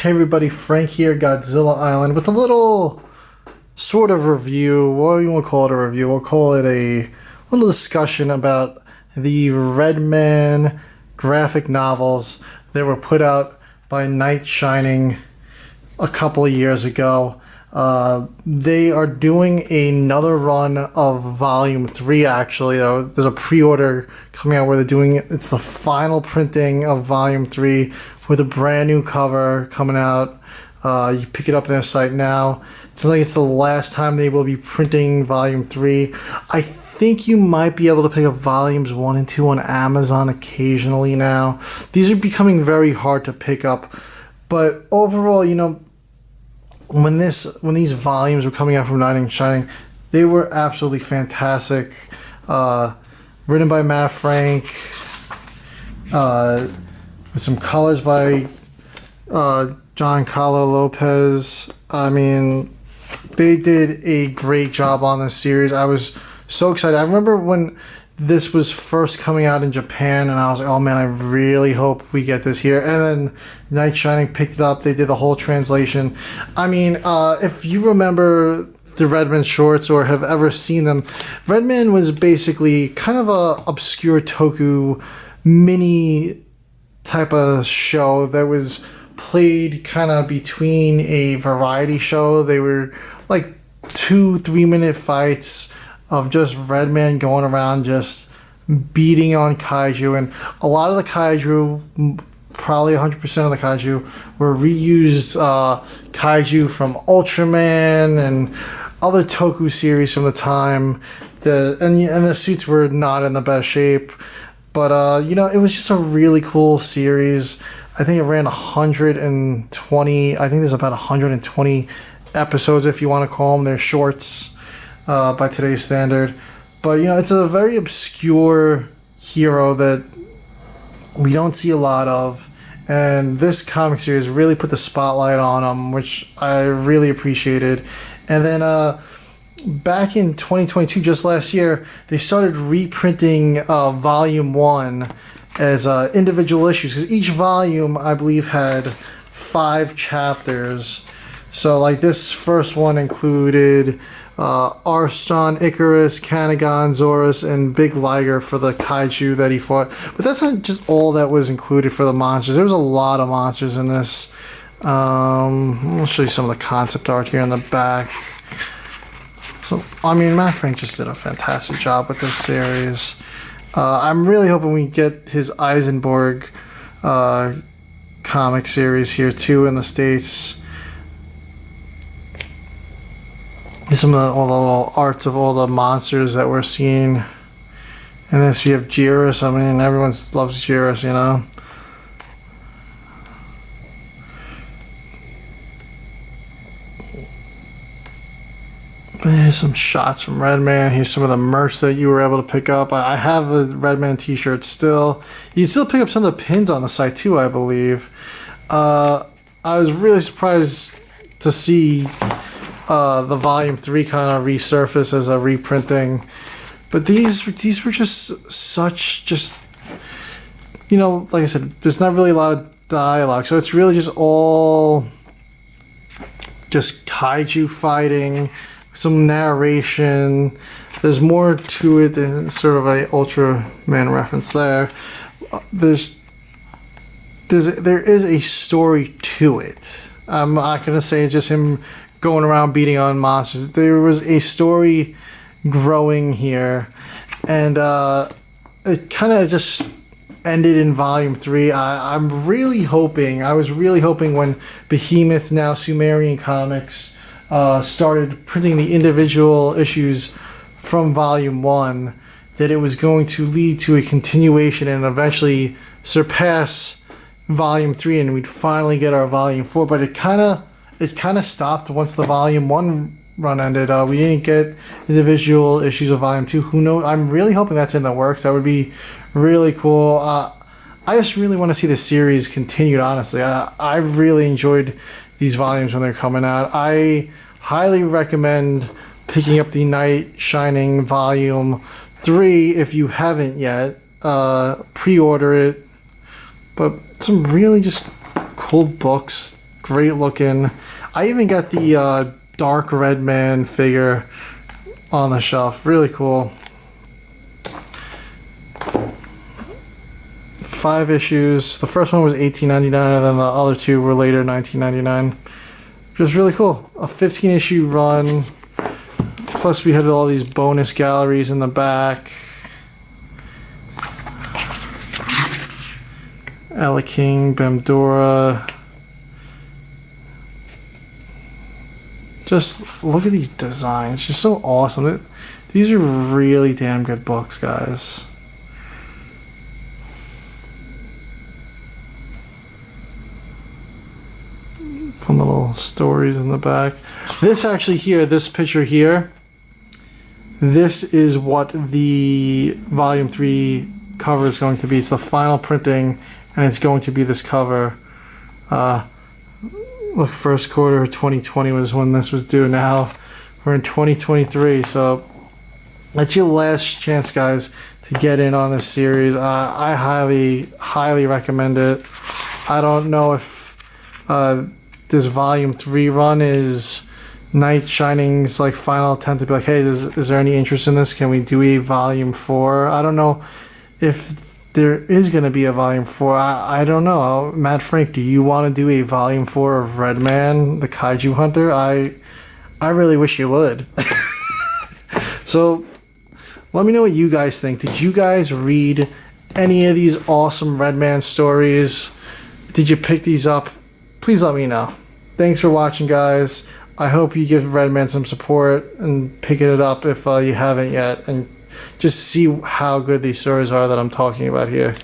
Hey everybody, Frank here, Godzilla Island, with a little sort of review. What do you want to call it a review? We'll call it a little discussion about the Redman graphic novels that were put out by Night Shining a couple of years ago. They are doing another run of Volume 3, actually. There's a pre-order coming out where they're doing it. It's the final printing of Volume 3 with a brand new cover coming out. You pick it up on their site now. It's like it's the last time they will be printing Volume 3. I think you might be able to pick up Volumes 1 and 2 on Amazon occasionally now. These are becoming very hard to pick up. But overall, when these volumes were coming out from Night Shining, they were absolutely fantastic. Written by Matt Frank, with some colors by Giancarlo Lopez. I mean, they did a great job on this series. I was so excited. I remember when this was first coming out in Japan, and I was like, oh man, I really hope we get this here. And then Night Shining picked it up. They did the whole translation. I mean, if you remember the Redman shorts or have ever seen them, Redman was basically kind of a obscure toku mini type of show that was played kind of between a variety show. They were like 2-3 minute fights of just Redman going around just beating on kaiju, and a lot of the kaiju, probably 100% of the kaiju, were reused kaiju from Ultraman and other toku series from the time. And the suits were not in the best shape, but it was just a really cool series. I think it ran 120. I think there's about 120 episodes, if you want to call them. They're shorts by today's standard, but it's a very obscure hero that we don't see a lot of, and this comic series really put the spotlight on him, which I really appreciated. And then back in 2022, just last year, they started reprinting Volume 1 as individual issues, because each volume, I believe, had 5 chapters. So like this first one included Arston, Icarus, Kanagon, Zorus, and Big Liger for the kaiju that he fought. But that's not just all that was included for the monsters. There was a lot of monsters in this. I'll show you some of the concept art here in the back. So, I mean, Matt Frank just did a fantastic job with this series. I'm really hoping we get his Eisenberg comic series here too in the States. Some of all the little arts of all the monsters that we're seeing. And this, we have Jirus. I mean, everyone loves Jirus, There's some shots from Redman. Here's some of the merch that you were able to pick up. I have a Redman t-shirt still. You can still pick up some of the pins on the site too, I believe. I was really surprised to see the Volume 3 kind of resurface as a reprinting. But these were just such, like I said, there's not really a lot of dialogue. So it's really just all just kaiju fighting, some narration. There's more to it than sort of a Ultraman reference there. There is a story to it. I'm not going to say it's just him going around beating on monsters. There was a story growing here, and it kind of just ended in Volume 3. I was really hoping when Behemoth, now Sumerian Comics, started printing the individual issues from Volume 1, that it was going to lead to a continuation and eventually surpass Volume 3, and we'd finally get our Volume 4, but it kind of stopped once the Volume 1 run ended. We didn't get individual issues of Volume 2. Who knows? I'm really hoping that's in the works. That would be really cool. I just really want to see the series continued, honestly. I really enjoyed these volumes when they're coming out. I highly recommend picking up the Night Shining Volume 3 if you haven't yet. Pre-order it. But some really just cool books, great looking. I even got the Dark Redman figure on the shelf. Really cool. 5 issues. The first one was $18.99, and then the other 2 were later $19.99. Which was really cool. A 15-issue run. Plus we had all these bonus galleries in the back. Ella King, Bamdora. Just look at these designs. Just so awesome. These are really damn good books, guys. Fun little stories in the back. This actually here, this picture here, this is what the volume 3 cover is going to be. It's the final printing, and it's going to be this cover. Look, first quarter of 2020 was when this was due. Now we're in 2023, so that's your last chance, guys, to get in on this series. I highly recommend it. I don't know if this volume 3 run is Knight Shining's like final attempt to be like, hey, is there any interest in this? Can we do a volume 4? I don't know if there is going to be a volume 4. I don't know. Matt Frank, do you want to do a volume 4 of Redman The Kaiju Hunter? I really wish you would. So let me know what you guys think. Did you guys read any of these awesome Redman stories? Did you pick these up? Please let me know. Thanks for watching, guys. I hope you give Redman some support and picking it up if you haven't yet, and just see how good these stories are that I'm talking about here.